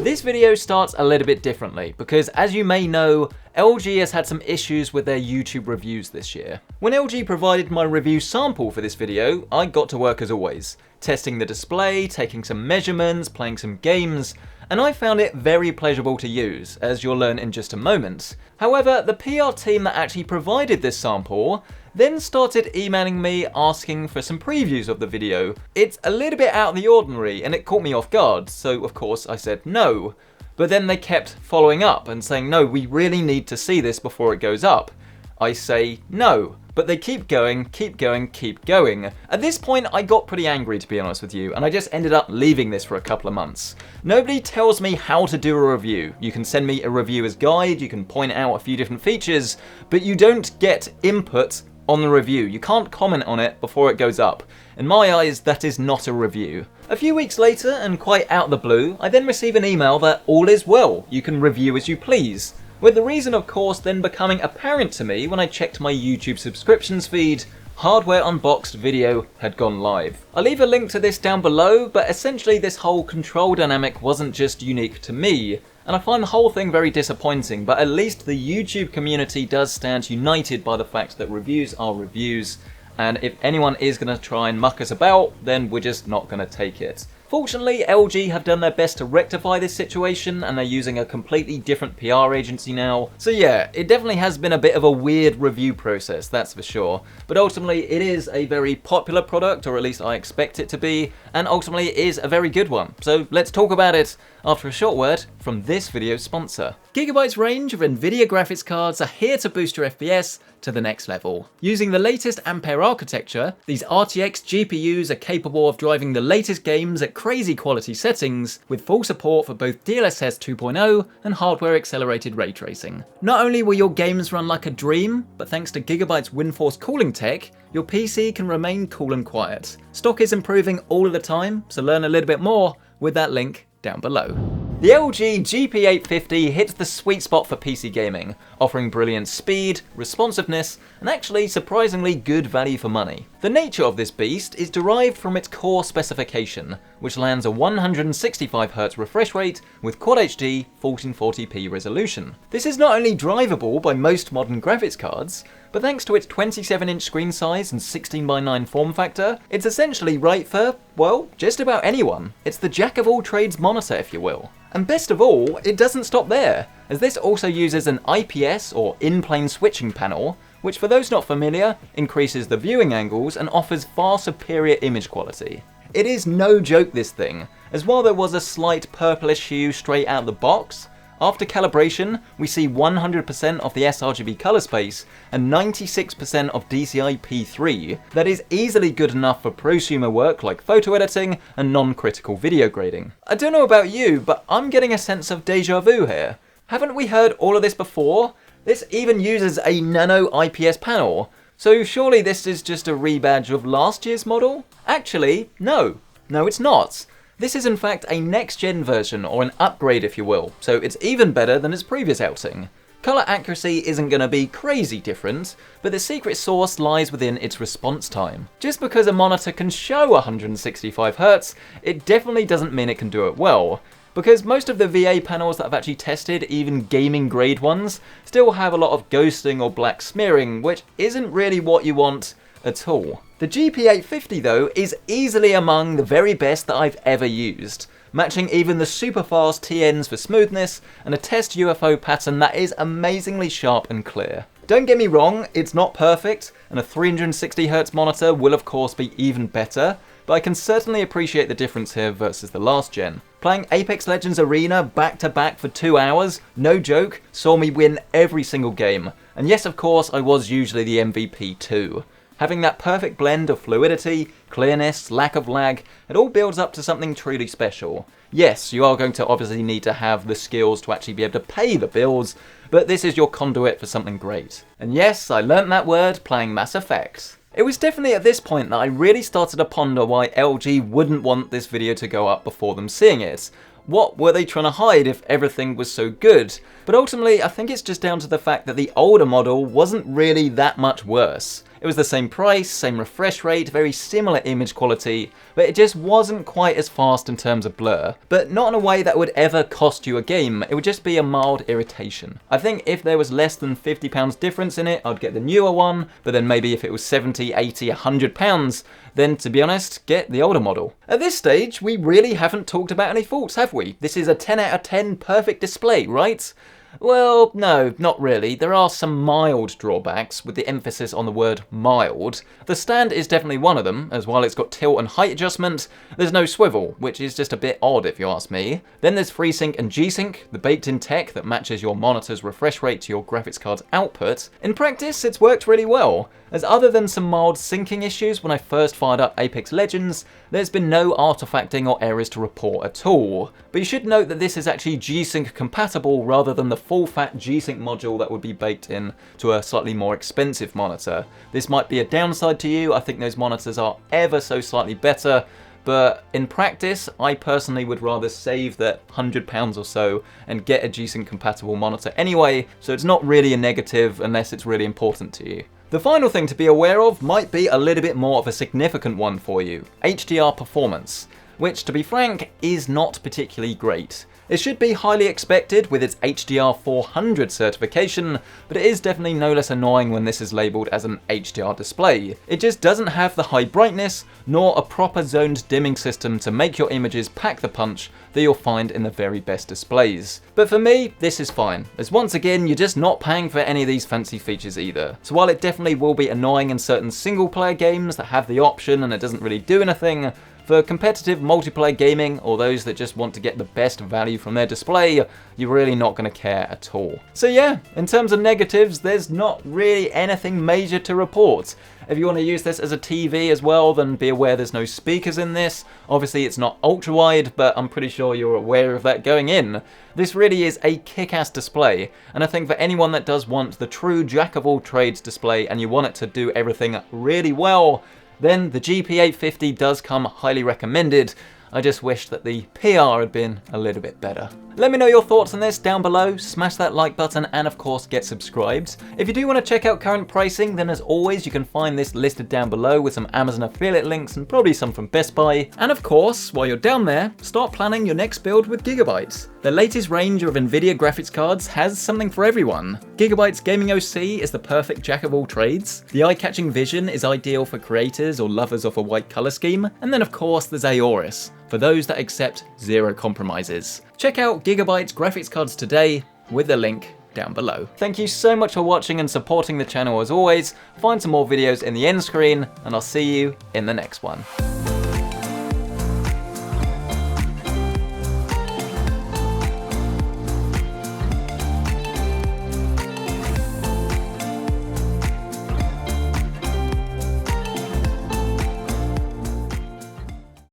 this video starts a little bit differently because, as you may know, LG has had some issues with their YouTube reviews this year. When LG provided my review sample for this video, I got to work as always, testing the display, taking some measurements, playing some games, and I found it very pleasurable to use, as you'll learn in just a moment. However, the PR team that actually provided this sample then started emailing me asking for some previews of the video. It's a little bit out of the ordinary and it caught me off guard, so of course I said no. But then they kept following up and saying, no, we really need to see this before it goes up. I say no, but they keep going, keep going, keep going. At this point, I got pretty angry, to be honest with you, and I just ended up leaving this for a couple of months. Nobody tells me how to do a review. You can send me a reviewer's guide, you can point out a few different features, but you don't get input on the review. You can't comment on it before it goes up. In my eyes, that is not a review. A few weeks later, and quite out of the blue, I then receive an email that all is well, you can review as you please. With the reason, of course, then becoming apparent to me when I checked my YouTube subscriptions feed, Hardware Unboxed video had gone live. I'll leave a link to this down below, but essentially this whole control dynamic wasn't just unique to me, and I find the whole thing very disappointing, but at least the YouTube community does stand united by the fact that reviews are reviews, and if anyone is going to try and muck us about, then we're just not going to take it. Fortunately, LG have done their best to rectify this situation, and they're using a completely different PR agency now. So yeah, it definitely has been a bit of a weird review process, that's for sure. But ultimately, it is a very popular product, or at least I expect it to be, and ultimately it is a very good one. So let's talk about it after a short word from this video's sponsor. Gigabyte's range of NVIDIA graphics cards are here to boost your FPS to the next level. Using the latest Ampere architecture, these RTX GPUs are capable of driving the latest games at crazy quality settings, with full support for both DLSS 2.0 and hardware accelerated ray tracing. Not only will your games run like a dream, but thanks to Gigabyte's WindForce cooling tech, your PC can remain cool and quiet. Stock is improving all of the time, so learn a little bit more with that link down below. The LG GP850 hits the sweet spot for PC gaming, offering brilliant speed, responsiveness, and actually surprisingly good value for money. The nature of this beast is derived from its core specification, which lands a 165Hz refresh rate with Quad HD 1440p resolution. This is not only drivable by most modern graphics cards, but thanks to its 27-inch screen size and 16:9 form factor, it's essentially right for, well, just about anyone. It's the jack-of-all-trades monitor, if you will. And best of all, it doesn't stop there, as this also uses an IPS or in-plane switching panel, which for those not familiar, increases the viewing angles and offers far superior image quality. It is no joke, this thing, as while there was a slight purplish hue straight out of the box, after calibration, we see 100% of the sRGB color space and 96% of DCI P3 that is easily good enough for prosumer work like photo editing and non-critical video grading. I don't know about you, but I'm getting a sense of deja vu here. Haven't we heard all of this before? This even uses a nano IPS panel, so surely this is just a rebadge of last year's model? Actually, no. No, it's not. This is in fact a next-gen version, or an upgrade if you will, so it's even better than its previous outing. Colour accuracy isn't going to be crazy different, but the secret sauce lies within its response time. Just because a monitor can show 165Hz, it definitely doesn't mean it can do it well, because most of the VA panels that I've actually tested, even gaming grade ones, still have a lot of ghosting or black smearing, which isn't really what you want at all. The GP850 though is easily among the very best that I've ever used, matching even the super fast TNs for smoothness and a test UFO pattern that is amazingly sharp and clear. Don't get me wrong, it's not perfect, and a 360Hz monitor will of course be even better, but I can certainly appreciate the difference here versus the last gen. Playing Apex Legends Arena back to back for 2 hours, no joke, saw me win every single game, and yes of course I was usually the MVP too. Having that perfect blend of fluidity, clearness, lack of lag, it all builds up to something truly special. Yes, you are going to obviously need to have the skills to actually be able to pay the bills, but this is your conduit for something great. And yes, I learnt that word playing Mass Effect. It was definitely at this point that I really started to ponder why LG wouldn't want this video to go up before them seeing it. What were they trying to hide if everything was so good? But ultimately, I think it's just down to the fact that the older model wasn't really that much worse. It was the same price, same refresh rate, very similar image quality, but it just wasn't quite as fast in terms of blur. But not in a way that would ever cost you a game, it would just be a mild irritation. I think if there was less than £50 difference in it, I'd get the newer one, but then maybe if it was 70, 80, £100, then to be honest, get the older model. At this stage, we really haven't talked about any faults, have we? This is a 10 out of 10 perfect display, right? Well, no, not really. There are some mild drawbacks, with the emphasis on the word mild. The stand is definitely one of them, as while it's got tilt and height adjustment, there's no swivel, which is just a bit odd if you ask me. Then there's FreeSync and Gsync, the baked-in tech that matches your monitor's refresh rate to your graphics card's output. In practice, it's worked really well, as other than some mild syncing issues when I first fired up Apex Legends, there's been no artifacting or errors to report at all. But you should note that this is actually Gsync compatible rather than the full-fat Gsync module that would be baked in to a slightly more expensive monitor. This might be a downside to you. I think those monitors are ever so slightly better, but in practice, I personally would rather save that £100 or so and get a Gsync compatible monitor anyway, so it's not really a negative unless it's really important to you. The final thing to be aware of might be a little bit more of a significant one for you: HDR performance, which to be frank is not particularly great. It should be highly expected with its HDR 400 certification, but it is definitely no less annoying when this is labelled as an HDR display. It just doesn't have the high brightness, nor a proper zoned dimming system to make your images pack the punch that you'll find in the very best displays. But for me, this is fine, as once again, you're just not paying for any of these fancy features either. So while it definitely will be annoying in certain single player games that have the option and it doesn't really do anything, for competitive multiplayer gaming, or those that just want to get the best value from their display, you're really not going to care at all. So yeah, in terms of negatives, there's not really anything major to report. If you want to use this as a TV as well, then be aware there's no speakers in this. Obviously it's not ultra wide, but I'm pretty sure you're aware of that going in. This really is a kick-ass display, and I think for anyone that does want the true jack of all trades display and you want it to do everything really well, then the GP850 does come highly recommended. I just wish that the PR had been a little bit better. Let me know your thoughts on this down below, smash that like button and of course get subscribed. If you do want to check out current pricing, then as always you can find this listed down below with some Amazon affiliate links and probably some from Best Buy. And of course, while you're down there, start planning your next build with Gigabyte. The latest range of NVIDIA graphics cards has something for everyone. Gigabyte's Gaming OC is the perfect jack of all trades. The eye-catching vision is ideal for creators or lovers of a white colour scheme. And then of course there's Aorus, for those that accept zero compromises. Check out Gigabyte's graphics cards today with the link down below. Thank you so much for watching and supporting the channel as always. Find some more videos in the end screen and I'll see you in the next one.